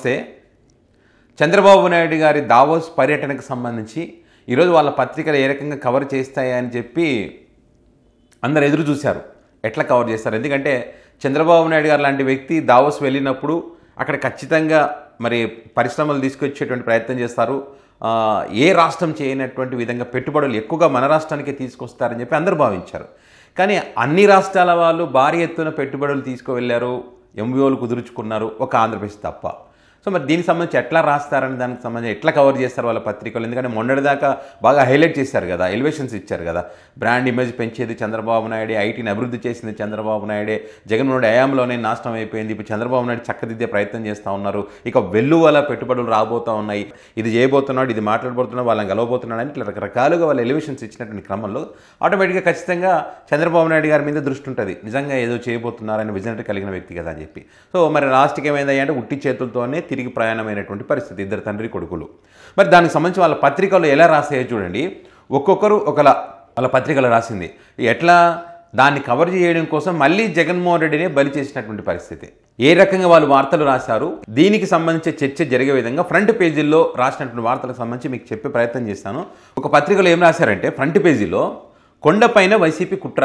నమస్తే. చంద్రబాబు నాయుడు గారి దావోస్ పర్యటనకు సంబంధించి ఈరోజు వాళ్ళ పత్రికలు ఏ రకంగా కవర్ చేస్తాయని చెప్పి అందరు ఎదురు చూశారు. ఎట్లా కవర్ చేస్తారు? ఎందుకంటే చంద్రబాబు నాయుడు గారు లాంటి వ్యక్తి దావోస్ వెళ్ళినప్పుడు అక్కడ ఖచ్చితంగా మరి పరిశ్రమలు తీసుకొచ్చేటువంటి ప్రయత్నం చేస్తారు. ఏ రాష్ట్రం చేయనటువంటి విధంగా పెట్టుబడులు ఎక్కువగా మన రాష్ట్రానికే తీసుకొస్తారని చెప్పి అందరూ భావించారు. కానీ అన్ని రాష్ట్రాల వాళ్ళు భారీ ఎత్తున పెట్టుబడులు తీసుకువెళ్ళారు, ఎంబీఓలు కుదుర్చుకున్నారు, ఒక ఆంధ్రప్రదేశ్ తప్ప. సో మరి దీనికి సంబంధించి ఎట్లా రాస్తారని దానికి సంబంధించి ఎట్లా కవర్ చేస్తారు వాళ్ళ పత్రికలు? ఎందుకంటే మొన్నటిదాకా బాగా హైలైట్ చేశారు కదా, ఎలివేషన్స్ ఇచ్చారు కదా. బ్రాండ్ ఇమేజ్ పెంచేది చంద్రబాబు నాయుడే, ఐటీని అభివృద్ధి చేసింది చంద్రబాబు నాయుడే, జగన్మోహన్ రెడ్డి హయాంలోనే నాశనం అయిపోయింది, ఇప్పుడు చంద్రబాబు నాయుడు చక్కదిద్దే ప్రయత్నం చేస్తూ ఉన్నారు, ఇక వెల్లువల పెట్టుబడులు రాబోతూ ఉన్నాయి, ఇది చేయబోతున్నాడు, ఇది మాట్లాడబోతున్నాడు, వాళ్ళని గెలవబోతున్నాడు అని ఇట్లా రకరకాలుగా వాళ్ళ ఎలివేషన్స్ ఇచ్చినటువంటి క్రమంలో ఆటోమేటిక్గా ఖచ్చితంగా చంద్రబాబు నాయుడు గారి మీద దృష్టి ఉంటుంది. నిజంగా ఏదో చేయబోతున్నారని విజనరీ కలిగిన వ్యక్తి కదా అని చెప్పి. సో మరి లాస్ట్కి ఏమైంది అంటే ఉట్టి చేతులతోనే తిరిగి ప్రయాణమైనటువంటి పరిస్థితి, ఇద్దరు తండ్రి కొడుకులు. మరి దానికి సంబంధించి వాళ్ళ పత్రికలు ఎలా రాసాయో చూడండి. ఒక్కొక్కరు ఒకలా వాళ్ళ పత్రికలు రాసింది. ఎట్లా దాన్ని కవర్ చేయడం కోసం మళ్ళీ జగన్మోహన్ రెడ్డినే బలి చేసినటువంటి పరిస్థితి. ఏ రకంగా వాళ్ళు వార్తలు రాశారు, దీనికి సంబంధించి చర్చ జరిగే విధంగా ఫ్రంట్ పేజీల్లో రాసినటువంటి వార్తలకు సంబంధించి మీకు చెప్పే ప్రయత్నం చేస్తాను. ఒక పత్రికలో ఏం రాశారంటే ఫ్రంట్ పేజీలో కొండపైన వైసీపీ కుట్ర,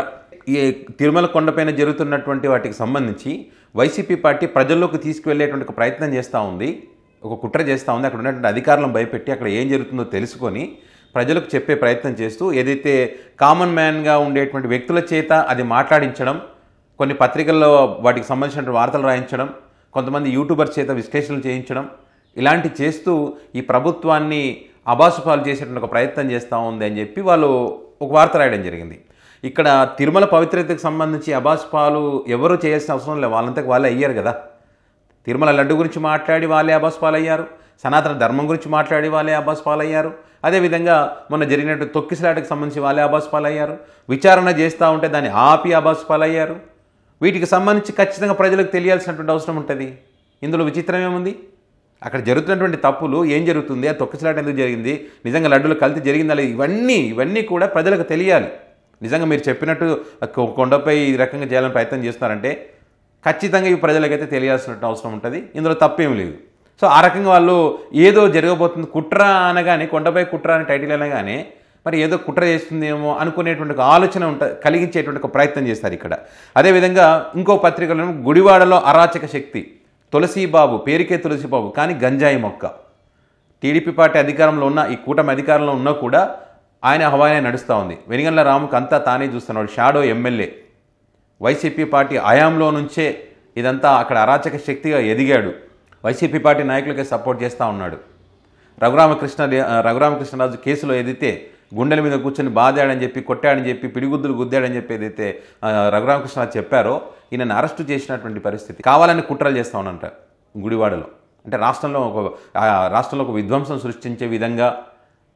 ఈ తిరుమల కొండపైన జరుగుతున్నటువంటి వాటికి సంబంధించి వైసీపీ పార్టీ ప్రజల్లోకి తీసుకువెళ్ళేటువంటి ఒక ప్రయత్నం చేస్తూ ఉంది, ఒక కుట్ర చేస్తూ ఉంది. అక్కడ ఉన్నటువంటి అధికారులను భయపెట్టి అక్కడ ఏం జరుగుతుందో తెలుసుకొని ప్రజలకు చెప్పే ప్రయత్నం చేస్తూ ఏదైతే కామన్ మ్యాన్గా ఉండేటువంటి వ్యక్తుల చేత అది మాట్లాడించడం, కొన్ని పత్రికల్లో వాటికి సంబంధించిన వార్తలు రాయించడం, కొంతమంది యూట్యూబర్స్ చేత విశ్లేషణలు చేయించడం, ఇలాంటి చేస్తూ ఈ ప్రభుత్వాన్ని అబాసుపాలు చేసేటువంటి ఒక ప్రయత్నం చేస్తూ ఉంది అని చెప్పి వాళ్ళు ఒక వార్త రాయడం జరిగింది. ఇక్కడ తిరుమల పవిత్రతకు సంబంధించి అబాసుపాలు ఎవరు చేయాల్సిన అవసరం లేదు, వాళ్ళంతకు వాళ్ళే అయ్యారు కదా. తిరుమల లడ్డు గురించి మాట్లాడి వాళ్ళే అబాసుపాలు అయ్యారు, సనాతన ధర్మం గురించి మాట్లాడి వాళ్ళే అబాసుపాలు అయ్యారు, అదేవిధంగా మొన్న జరిగినట్టు తొక్కిసలాటకు సంబంధించి వాళ్ళే అబాసుపాలు అయ్యారు, విచారణ చేస్తూ ఉంటే దాన్ని ఆపి అబాసుపాలు అయ్యారు. వీటికి సంబంధించి ఖచ్చితంగా ప్రజలకు తెలియాల్సినటువంటి అవసరం ఉంటుంది. ఇందులో విచిత్రం ఏముంది? అక్కడ జరుగుతున్నటువంటి తప్పులు ఏం జరుగుతుంది, ఆ తొక్కిసలాట ఎందుకు జరిగింది, నిజంగా లడ్డులు కల్తీ జరిగిందా, ఇవన్నీ కూడా ప్రజలకు తెలియాలి. నిజంగా మీరు చెప్పినట్టు కొండపై ఈ రకంగా చేయాలని ప్రయత్నం చేస్తున్నారంటే ఖచ్చితంగా ఈ ప్రజలకైతే తెలియాల్సినట్టు అవసరం ఉంటుంది. ఇందులో తప్పేం లేదు. సో ఆ రకంగా వాళ్ళు ఏదో జరగబోతుంది, కుట్ర అనగానే, కొండపై కుట్ర అని టైటిల్ అనగానే మరి ఏదో కుట్ర చేస్తుందేమో అనుకునేటువంటి ఒక ఆలోచన కలిగించేటువంటి ఒక ప్రయత్నం చేస్తారు ఇక్కడ. అదేవిధంగా ఇంకో పత్రికలను గుడివాడలో అరాచక శక్తి, తులసీబాబు, పేరుకే తులసీబాబు కానీ గంజాయి మొక్క. టీడీపీ పార్టీ అధికారంలో ఉన్న, ఈ కూటమి అధికారంలో ఉన్నా కూడా ఆయన హవానే నడుస్తూ ఉంది. వెనిగండ్ల రాముకు అంతా తానే చూస్తున్నాడు, షాడో ఎమ్మెల్యే. వైసీపీ పార్టీ హయాంలో నుంచే ఇదంతా అక్కడ అరాచక శక్తిగా ఎదిగాడు, వైసీపీ పార్టీ నాయకులకే సపోర్ట్ చేస్తూ ఉన్నాడు. రఘురామకృష్ణరాజు కేసులో ఏదైతే గుండెల మీద కూర్చొని బాధాడని చెప్పి, కొట్టాడని చెప్పి, పిడిగుద్దులు గుద్దాడని చెప్పి ఏదైతే రఘురామకృష్ణరాజు చెప్పారో, ఈయనను అరెస్టు చేసినటువంటి పరిస్థితి. కావాలని కుట్రలు చేస్తూ ఉన్నంట గుడివాడలో. అంటే రాష్ట్రంలో ఒక విధ్వంసం సృష్టించే విధంగా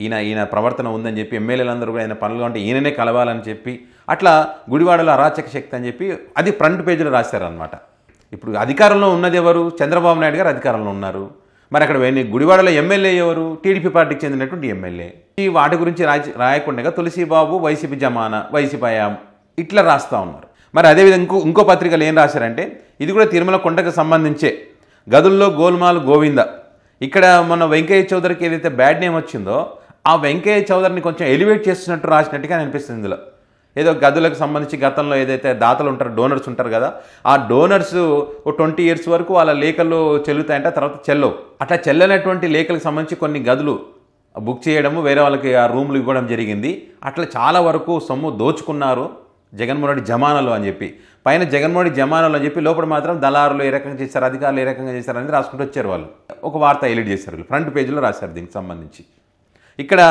ఈయన ప్రవర్తన ఉందని చెప్పి ఎమ్మెల్యేలందరూ కూడా ఆయన పనులు అంటే ఈయననే కలవాలని చెప్పి అట్లా గుడివాడలో అరాచక శక్తి అని చెప్పి అది ఫ్రంట్ పేజీలో రాశారనమాట. ఇప్పుడు అధికారంలో ఉన్నది ఎవరు? చంద్రబాబు నాయుడు గారు అధికారంలో ఉన్నారు. మరి అక్కడ గుడివాడలో ఎమ్మెల్యే ఎవరు? టీడీపీ పార్టీకి చెందినటువంటి ఎమ్మెల్యే. ఈ వాటి గురించి రాయకుండా తులసీబాబు వైసీపీ జమానా, వైసీపీ హయాం ఇట్లా రాస్తూ ఉన్నారు. మరి అదేవిధంగా ఇంకో పత్రికలు ఏం రాశారంటే ఇది కూడా తిరుమల కొండకు సంబంధించే, గదుల్లో గోల్మాల్ గోవింద. ఇక్కడ మొన్న వెంకయ్య చౌదరికి ఏదైతే బ్యాడ్ నేమ్ వచ్చిందో ఆ వెంకయ్య చౌదరిని కొంచెం ఎలివేట్ చేస్తున్నట్టు రాసినట్టుగా అనిపిస్తుంది. ఇందులో ఏదో గదులకు సంబంధించి గతంలో ఏదైతే దాతలు ఉంటారో, డోనర్స్ ఉంటారు కదా, ఆ డోనర్స్ 20 years వరకు వాళ్ళ లేఖలు చెల్లుతాయంటే, తర్వాత చెల్లవు. అట్లా చెల్లనటువంటి లేఖలకు సంబంధించి కొన్ని గదులు బుక్ చేయడము, వేరే వాళ్ళకి ఆ రూమ్లు ఇవ్వడం జరిగింది. అట్లా చాలా వరకు సొమ్ము దోచుకున్నారు జగన్మోహన్ రెడ్డి జమానాలో అని చెప్పి, పైన జగన్మోహన్ రెడ్డి జమానాలో అని చెప్పి లోపల మాత్రం దళారులు ఏ రకంగా చేశారు, అధికారులు ఏ రకంగా చేశారు అనేది రాసుకుంటూ వచ్చారు. వాళ్ళు ఒక వార్త హైలైట్ చేశారు, ఫ్రంట్ పేజీలో రాశారు దీనికి సంబంధించి. ఇక్కడ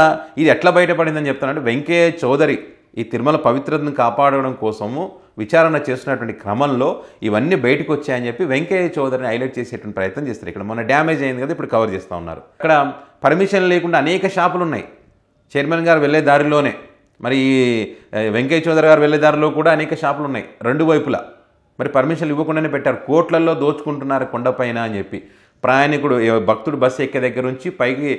ఇది ఎట్లా బయటపడిందని చెప్తానంటే, వెంకయ్య చౌదరి ఈ తిరుమల పవిత్రతను కాపాడడం కోసము విచారణ చేస్తున్నటువంటి క్రమంలో ఇవన్నీ బయటకు వచ్చాయని చెప్పి వెంకయ్య చౌదరిని హైలైట్ చేసేటువంటి ప్రయత్నం చేస్తారు. ఇక్కడ మొన్న డ్యామేజ్ అయింది కదా, ఇప్పుడు కవర్ చేస్తూ ఉన్నారు. ఇక్కడ పర్మిషన్ లేకుండా అనేక షాపులు ఉన్నాయి. చైర్మన్ గారు వెళ్ళే దారిలోనే, మరి వెంకయ్య చౌదరి గారు వెళ్ళే దారిలో కూడా అనేక షాపులు ఉన్నాయి రెండు వైపులా. మరి పర్మిషన్లు ఇవ్వకుండానే పెట్టారు. కోట్లల్లో దోచుకుంటున్నారు కొండపైన అని చెప్పి. ప్రయాణికుడు భక్తుడు బస్సు ఎక్కే దగ్గర నుంచి పైకి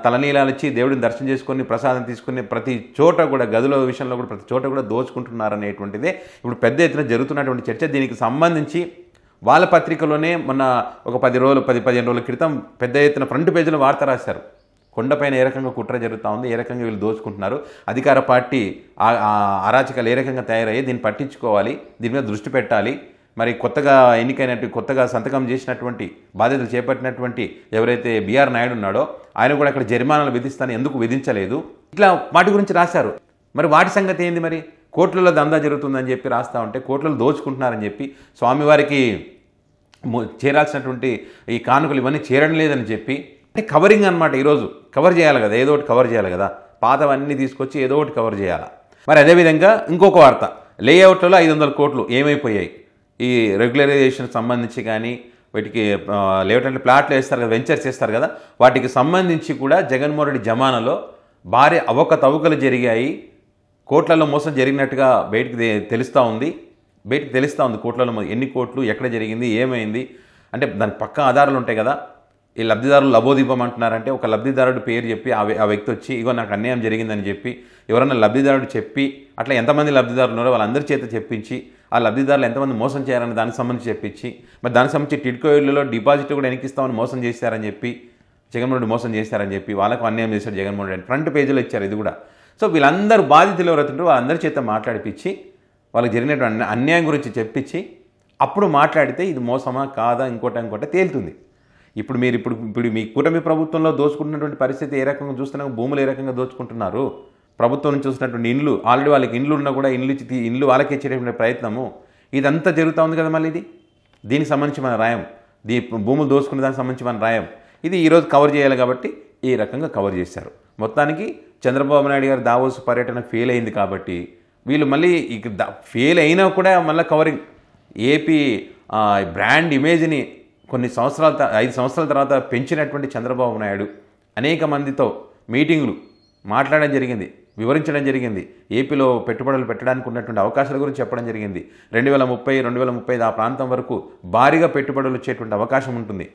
తలనీలాలు ఇచ్చి దేవుడిని దర్శనం చేసుకొని ప్రసాదం తీసుకుని ప్రతి చోట కూడా గదుల విషయంలో కూడా ప్రతి చోట కూడా దోచుకుంటున్నారనేటువంటిదే ఇప్పుడు పెద్ద ఎత్తున జరుగుతున్నటువంటి చర్చ. దీనికి సంబంధించి వాళ్ళ పత్రికలోనే మొన్న ఒక 10-15 రోజుల క్రితం పెద్ద ఎత్తున ఫ్రంట్ పేజీలో వార్త రాశారు. కొండపైన ఏ రకంగా కుట్ర జరుగుతూ ఉంది, ఏ రకంగా వీళ్ళు దోచుకుంటున్నారు, అధికార పార్టీ అరాచకాలు ఏ రకంగా తయారయ్యి దీన్ని పట్టించుకోవాలి, దీని మీద దృష్టి పెట్టాలి, మరి కొత్తగా కొత్తగా సంతకం చేసినటువంటి బాధ్యతలు చేపట్టినటువంటి ఎవరైతే బిఆర్ నాయుడు ఉన్నాడో ఆయన కూడా అక్కడ జరిమానాలు విధిస్తాను ఎందుకు విధించలేదు, ఇట్లా వాటి గురించి రాశారు. మరి వాటి సంగతి ఏంది? మరి కోట్లలో దందా జరుగుతుందని చెప్పి రాస్తూ ఉంటే కోట్లలో దోచుకుంటున్నారని చెప్పి స్వామివారికి చేరాల్సినటువంటి ఈ కానుకలు ఇవన్నీ చేరడం లేదని చెప్పి అంటే కవరింగ్ అనమాట. ఈరోజు కవర్ చేయాలి కదా, ఏదో ఒకటి కవర్ చేయాలి కదా, పాతవన్నీ తీసుకొచ్చి ఏదో ఒకటి కవర్ చేయాలి. మరి అదేవిధంగా ఇంకొక వార్త, లేఅవుట్లలో 500 కోట్లు ఏమైపోయాయి? ఈ రెగ్యులరైజేషన్ సంబంధించి కానీ వీటికి లేఅవుట్ అంటే ప్లాట్లు వేస్తారు కదా, వెంచర్స్ చేస్తారు కదా, వాటికి సంబంధించి కూడా జగన్మోహన్ రెడ్డి జమానాలో భారీ అవకతవకలు జరిగాయి, కోట్లలో మోసం జరిగినట్టుగా బయటికి తెలుస్తూ ఉంది. కోట్లలో ఎన్ని కోట్లు, ఎక్కడ జరిగింది, ఏమైంది అంటే దానికి పక్కా ఆధారాలు ఉంటాయి కదా. ఈ లబ్ధిదారులు లబోదీపం అంటున్నారంటే ఒక లబ్ధిదారుడు పేరు చెప్పి ఆ వ్యక్తి వచ్చి ఇగో నాకు అన్యాయం జరిగిందని చెప్పి ఎవరన్నా లబ్ధిదారుడు చెప్పి అట్లా ఎంతమంది లబ్ధిదారులు ఉన్నారో వాళ్ళందరి చేత చెప్పించి ఆ లబ్ధిదారులు ఎంతమంది మోసం చేయాలని దానికి సంబంధించి చెప్పించి మరి దానికి సంబంధించి టిడ్కో ఇళ్లలో డిపాజిట్ కూడా వెనకిస్తామని మోసం చేశారని చెప్పి జగన్మోహన్ రెడ్డి మోసం చేశారని చెప్పి వాళ్ళకు అన్యాయం చేశాడు జగన్మోహన్ రెడ్డి ఫ్రంట్ పేజీలో ఇచ్చారు ఇది కూడా. సో వీళ్ళందరూ బాధితులు ఎవరైతుంటారో వాళ్ళందరి చేత మాట్లాడిపించి వాళ్ళకి జరిగినటువంటి అన్యాయం గురించి చెప్పించి అప్పుడు మాట్లాడితే ఇది మోసమా కాదా ఇంకోటి తేలుతుంది. ఇప్పుడు మీ కూటమి ప్రభుత్వంలో దోచుకుంటున్నటువంటి పరిస్థితి ఏ రకంగా చూస్తున్నాం, భూములు ఏ రకంగా దోచుకుంటున్నారు, ప్రభుత్వం నుంచి చూసినటువంటి ఇండ్లు ఆల్రెడీ వాళ్ళకి ఇండ్లు ఉన్నా కూడా ఇండ్లు వాళ్ళకి ఇచ్చేటటువంటి ప్రయత్నము ఇదంతా జరుగుతూ ఉంది కదా. మళ్ళీ దీనికి సంబంధించి మన రాయం, భూములు దోచుకునే దానికి సంబంధించి మన రాయం ఇది ఈరోజు కవర్ చేయాలి కాబట్టి ఈ రకంగా కవర్ చేశారు. మొత్తానికి చంద్రబాబు నాయుడు గారు దావోస్ పర్యటన ఫెయిల్ అయింది కాబట్టి వీళ్ళు మళ్ళీ ఫెయిల్ అయినా కూడా మళ్ళీ కవరింగ్ ఏపీ బ్రాండ్ ఇమేజ్ని 5 సంవత్సరాల తర్వాత పెంచినటువంటి చంద్రబాబు నాయుడు అనేక మందితో మీటింగులు మాట్లాడడం జరిగింది, వివరించడం జరిగింది, ఏపీలో పెట్టుబడులు పెట్టడానికి ఉన్నటువంటి అవకాశాల గురించి చెప్పడం జరిగింది. 2030 ఆ ప్రాంతం వరకు భారీగా పెట్టుబడులు వచ్చేటువంటి అవకాశం ఉంటుంది,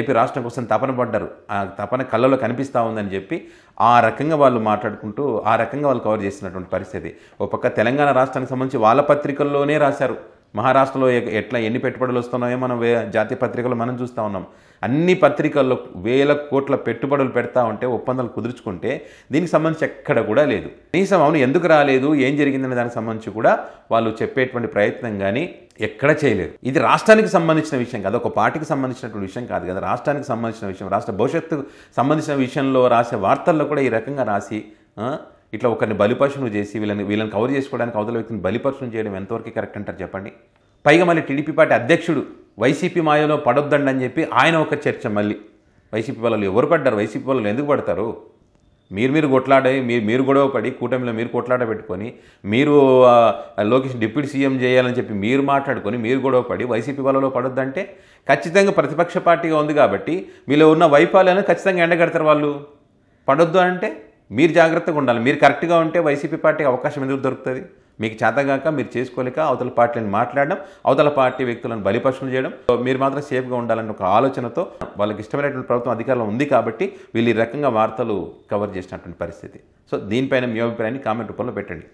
ఏపీ రాష్ట్రం కోసం తపన పడ్డారు, ఆ తపన కళ్ళలో కనిపిస్తూ ఉందని చెప్పి ఆ రకంగా వాళ్ళు మాట్లాడుకుంటూ ఆ రకంగా వాళ్ళు కవర్ చేస్తున్నటువంటి పరిస్థితి. ఒక పక్క తెలంగాణ రాష్ట్రానికి సంబంధించి వాళ్ళ పత్రికల్లోనే రాశారు, మహారాష్ట్రలో ఎన్ని పెట్టుబడులు వస్తున్నాయో మనం జాతీయ పత్రికలు మనం చూస్తూ ఉన్నాం. అన్ని పత్రికల్లో 1000 కోట్ల పెట్టుబడులు పెడతా ఉంటే ఒప్పందాలు కుదుర్చుకుంటే దీనికి సంబంధించి ఎక్కడ కూడా లేదు. కనీసం అవును ఎందుకు రాలేదు, ఏం జరిగిందనే దానికి సంబంధించి కూడా వాళ్ళు చెప్పేటువంటి ప్రయత్నం కానీ ఎక్కడ చేయలేదు. ఇది రాష్ట్రానికి సంబంధించిన విషయం కాదు, ఒక పార్టీకి సంబంధించినటువంటి విషయం కాదు కదా, రాష్ట్రానికి సంబంధించిన విషయం, రాష్ట్ర భవిష్యత్తుకు సంబంధించిన విషయంలో రాసే వార్తల్లో కూడా ఈ రకంగా రాసి ఇట్లా ఒకరిని బలిపశువును చేసి వీళ్ళని కవర్ చేసుకోవడానికి అవతల వ్యక్తిని బలిపశువును చేయడం ఎంతవరకు కరెక్ట్ అంటారు చెప్పండి. పైగా మళ్ళీ టీడీపీ పార్టీ అధ్యక్షుడు వైసీపీ మాయలో పడొద్దండి అని చెప్పి ఆయన ఒక చర్చ. మళ్ళీ వైసీపీ వాళ్ళు ఎవరు పడ్డారు, వైసీపీ వాళ్ళు ఎందుకు పడతారు? మీరు కొట్లాడే మీరు గొడవ పడి కూటమిలో మీరు కొట్లాడ పెట్టుకొని మీరు లోకేష్ డిప్యూటీ సీఎం చేయాలని చెప్పి మీరు మాట్లాడుకొని మీరు గొడవ పడి వైసీపీ వాళ్ళలో పడొద్దంటే ఖచ్చితంగా ప్రతిపక్ష పార్టీగా ఉంది కాబట్టి మీలో ఉన్న వైఫల్యాలను ఖచ్చితంగా ఎండగడతారు వాళ్ళు. పడొద్దు అంటే మీరు జాగ్రత్తగా ఉండాలి, మీరు కరెక్ట్గా ఉంటే వైసీపీ పార్టీకి అవకాశం ఎందుకు దొరుకుతుంది? మీకు చేతగాక మీరు చేసుకోలేక అవతల పార్టీని మాట్లాడడం, అవతల పార్టీ వ్యక్తులను బలిపశువులు చేయడం, మీరు మాత్రం సేఫ్గా ఉండాలన్న ఒక ఆలోచనతో వాళ్ళకి ఇష్టమైనటువంటి ప్రభుత్వం అధికారంలో ఉంది కాబట్టి వీళ్ళు ఈ రకంగా వార్తలు కవర్ చేసినటువంటి పరిస్థితి. సో దీనిపైన మీ అభిప్రాయాన్ని కామెంట్ రూపంలో పెట్టండి.